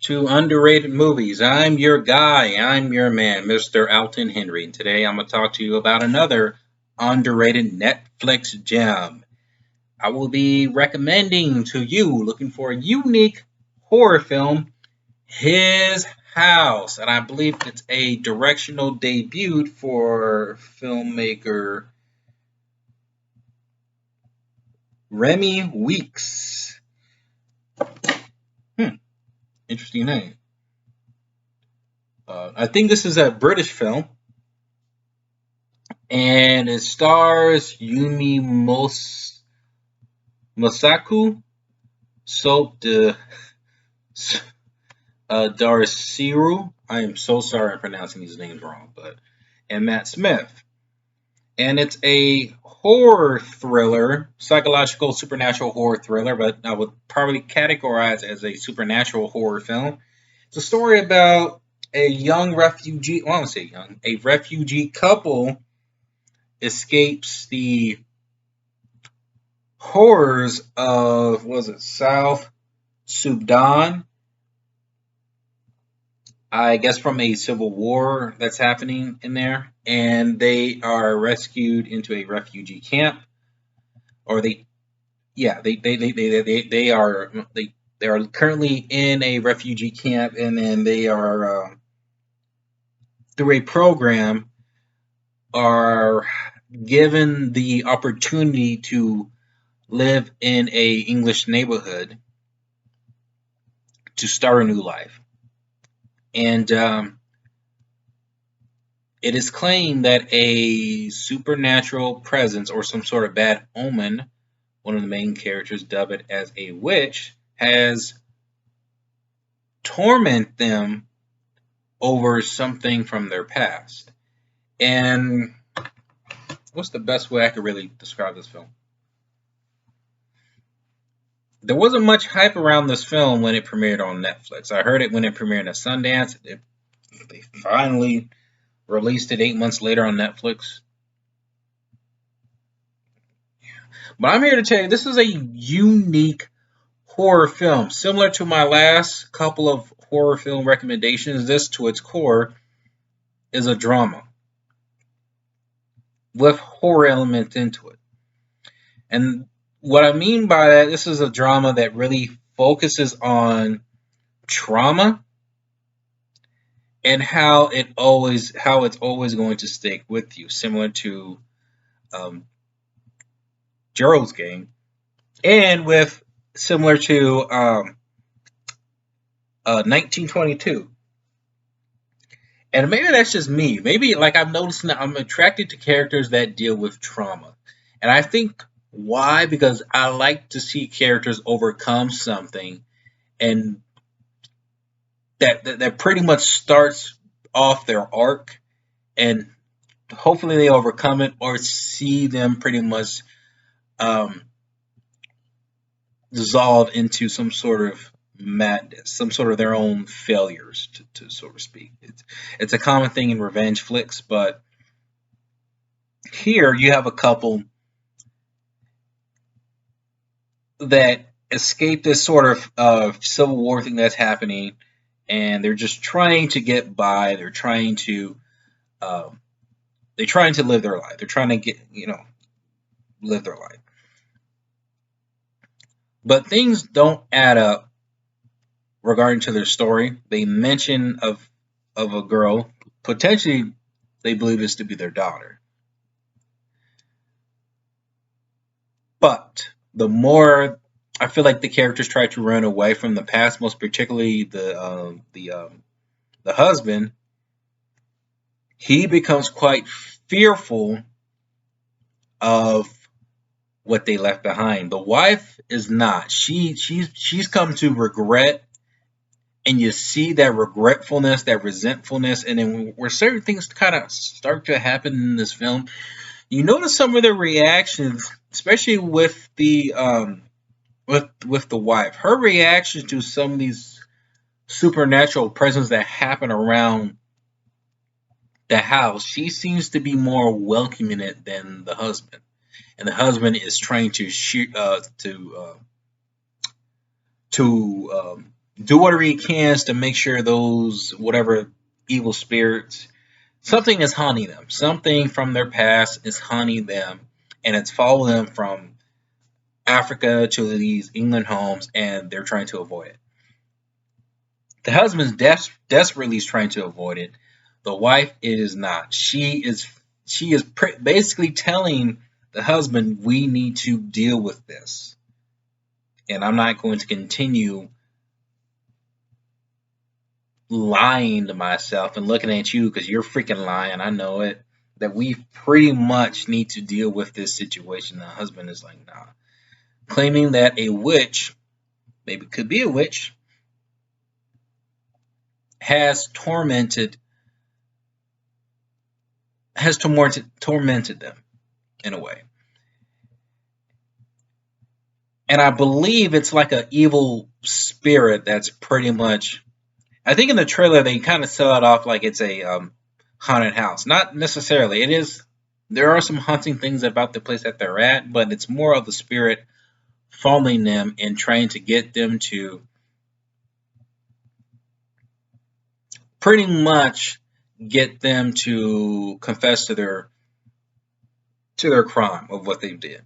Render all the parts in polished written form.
to underrated movies. I'm your guy, I'm your man, Mr. Alton Henry. And today I'm going to talk to you about another underrated Netflix gem. I will be recommending to you, looking for a unique horror film, His House. And I believe it's a directional debut for filmmaker Remy Weeks. Interesting name. I think this is a British film, and it stars Yumi Mosaku, Soap de Darciru. I am so sorry I'm pronouncing these names wrong, and Matt Smith. And it's a horror thriller, psychological supernatural horror thriller, but I would probably categorize it as a supernatural horror film. It's a story about a young refugee, well, I don't say young, a refugee couple escapes the horrors of, was it South Sudan? I guess from a civil war that's happening in there, and they are rescued into a refugee camp, or they are currently in a refugee camp, and then they are through a program are given the opportunity to live in a English neighborhood to start a new life. And it is claimed that a supernatural presence or some sort of bad omen, one of the main characters dub it as a witch, has tormented them over something from their past. And what's the best way I could really describe this film? There wasn't much hype around this film when it premiered on Netflix. I heard it when it premiered at Sundance. They finally released it 8 months later on Netflix. But I'm here to tell you this is a unique horror film. Similar to my last couple of horror film recommendations, this to its core is a drama with horror elements into it. And what I mean by that, this is a drama that really focuses on trauma and how it's always going to stick with you, similar to Gerald's Game, and with similar to 1922. And maybe that's just me. Maybe like I've noticed that I'm attracted to characters that deal with trauma, and I think why? Because I like to see characters overcome something, and that pretty much starts off their arc, and hopefully they overcome it or see them pretty much um, dissolve into some sort of madness, some sort of their own failures, to so to speak. It's a common thing in revenge flicks, but here you have a couple that escape this sort of civil war thing that's happening, and they're just trying to get by. Um, they're trying to live their life. They're trying to live their life. But things don't add up regarding to their story. They mention of a girl, potentially they believe this to be their daughter. But the more I feel like the characters try to run away from the past, most particularly the husband, he becomes quite fearful of what they left behind. The wife is not. She's come to regret, and you see that regretfulness, that resentfulness, and then where certain things kind of start to happen in this film, you notice some of their reactions, especially with the with the wife. Her reaction to some of these supernatural presence that happen around the house, she seems to be more welcoming it than the husband, and the husband is trying to shoot to do whatever he can to make sure those whatever evil spirits, something is haunting them. Something from their past is haunting them, and it's following them from Africa to these England homes, and they're trying to avoid it. The husband's desperately trying to avoid it. The wife is not. She is basically telling the husband, "We need to deal with this, and I'm not going to continue lying to myself and looking at you because you're freaking lying. I know it. That we pretty much need to deal with this situation." The husband is like, "Nah," claiming that a witch, maybe could be a witch, has tormented them in a way. And I believe it's like an evil spirit that's pretty much. I think in the trailer they kind of sell it off like it's a haunted house. Not necessarily. It is. There are some haunting things about the place that they're at, but it's more of the spirit following them and trying to get them to pretty much get them to confess to their crime of what they did.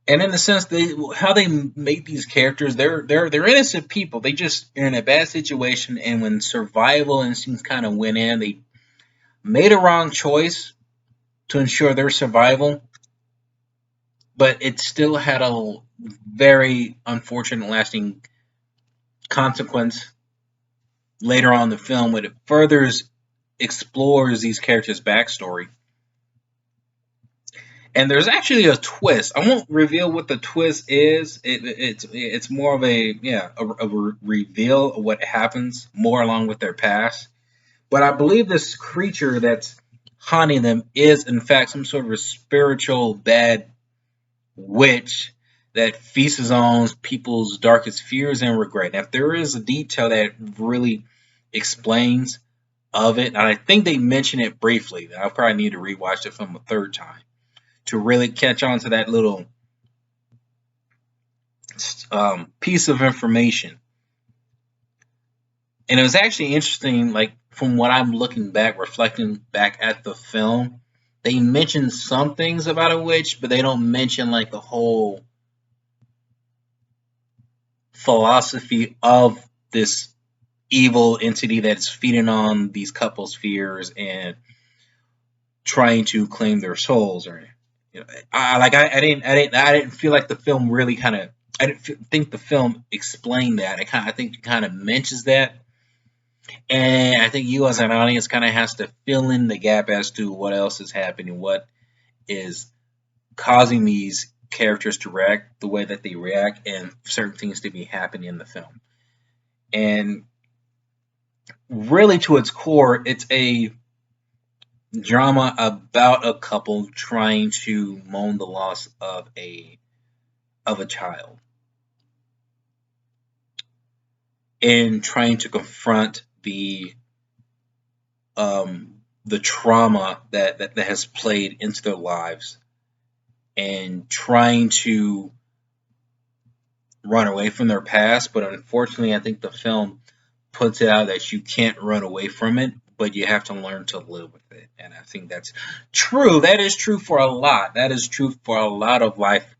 And in the sense they how they make these characters, they're innocent people. They just are in a bad situation, and when survival instincts kind of went in, they made a wrong choice to ensure their survival, but it still had a very unfortunate lasting consequence later on in the film when it further explores these characters' backstory. And there's actually a twist. I won't reveal what the twist is. It's more of a reveal of what happens more along with their past. But I believe this creature that's haunting them is in fact some sort of a spiritual bad witch that feasts on people's darkest fears and regret. Now, if there is a detail that really explains of it, and I think they mention it briefly, I probably need to rewatch the film a third time to really catch on to that little piece of information. And it was actually interesting, like from what I'm looking back, reflecting back at the film, they mention some things about a witch, but they don't mention like the whole philosophy of this evil entity that's feeding on these couples' fears and trying to claim their souls. Or, I didn't feel like the film really kind of. I didn't think the film explained that. I think it kind of mentions that, and I think you as an audience kind of has to fill in the gap as to what else is happening, what is causing these characters to react the way that they react, and certain things to be happening in the film. And really, to its core, it's a drama about a couple trying to mourn the loss of a child and trying to confront the trauma that has played into their lives and trying to run away from their past. But unfortunately, I think the film puts it out that you can't run away from it, but you have to learn to live with it. And I think that's true. That is true for a lot. That is true for a lot of life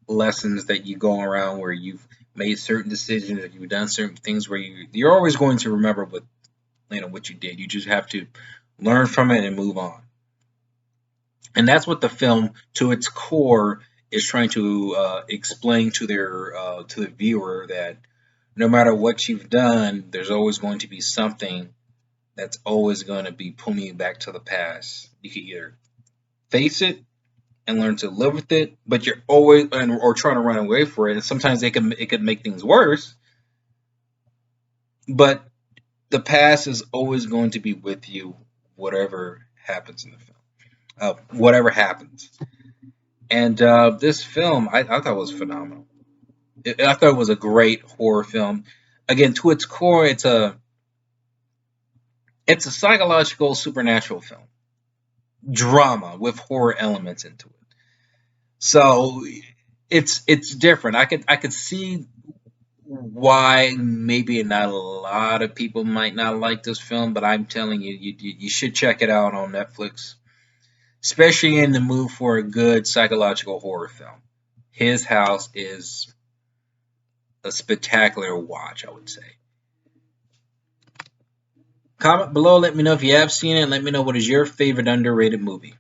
lessons that you go around where you've made certain decisions, or you've done certain things where you're always going to remember what you did. You just have to learn from it and move on. And that's what the film, to its core, is trying to explain to the viewer, that no matter what you've done, there's always going to be something that's always going to be pulling you back to the past. You can either face it and learn to live with it, but you're always or trying to run away from it. And sometimes it could make things worse. But the past is always going to be with you, whatever happens in the film. Whatever happens. And this film, I thought was phenomenal. I thought it was a great horror film. Again, to its core, it's a psychological supernatural film, drama with horror elements into it. So it's different. I could see why maybe not a lot of people might not like this film, but I'm telling you, you should check it out on Netflix, especially in the mood for a good psychological horror film. His House is a spectacular watch, I would say. Comment below, let me know if you have seen it, and let me know what is your favorite underrated movie.